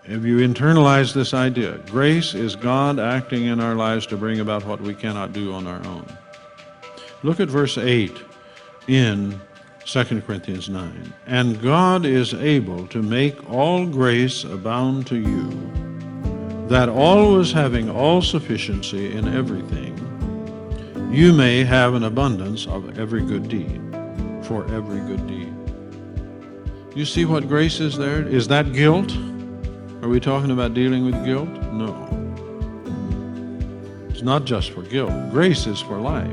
Have you internalized this idea? Grace is God acting in our lives to bring about what we cannot do on our own. Look at verse 8 in 2 Corinthians 9. And God is able to make all grace abound to you, that always having all sufficiency in everything, you may have an abundance of every good deed, for every good deed. You see what grace is there? Is that guilt? Are we talking about dealing with guilt? No. It's not just for guilt. Grace is for life.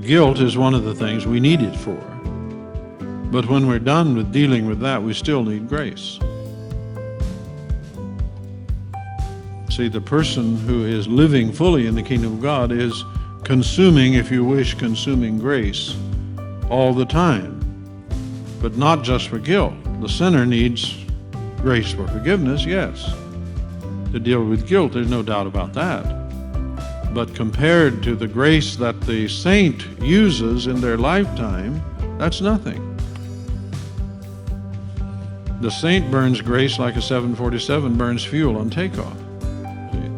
Guilt is one of the things we need it for. But when we're done with dealing with that, we still need grace. See, the person who is living fully in the kingdom of God is consuming, if you wish, consuming grace all the time. But not just for guilt. The sinner needs grace for forgiveness, yes. To deal with guilt, there's no doubt about that. But compared to the grace that the saint uses in their lifetime, that's nothing. The saint burns grace like a 747 burns fuel on takeoff. See?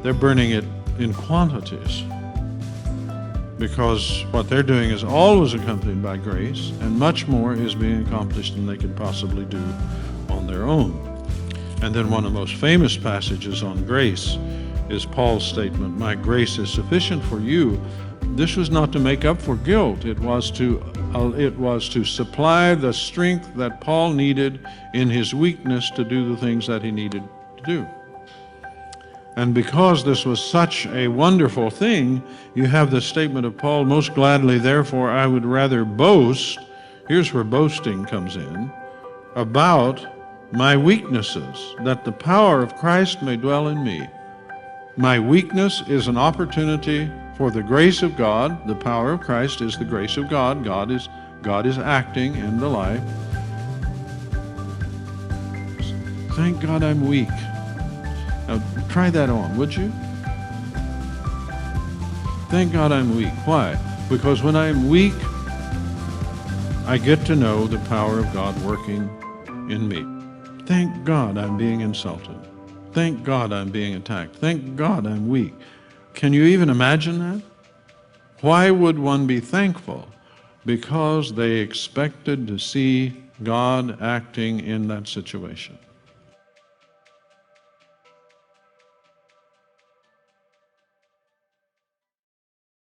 They're burning it in quantities, because what they're doing is always accompanied by grace, and much more is being accomplished than they could possibly do on their own. And then one of the most famous passages on grace is Paul's statement, my grace is sufficient for you. This was not to make up for guilt. It was to supply the strength that Paul needed in his weakness to do the things that he needed to do. And because this was such a wonderful thing, you have the statement of Paul, most gladly, therefore, I would rather boast, here's where boasting comes in, about my weaknesses, that the power of Christ may dwell in me. My weakness is an opportunity for the grace of God. The power of Christ is the grace of God. God is acting in the life. Thank God I'm weak. Now, try that on, would you? Thank God I'm weak. Why? Because when I'm weak, I get to know the power of God working in me. Thank God I'm being insulted. Thank God I'm being attacked. Thank God I'm weak. Can you even imagine that? Why would one be thankful? Because they expected to see God acting in that situation.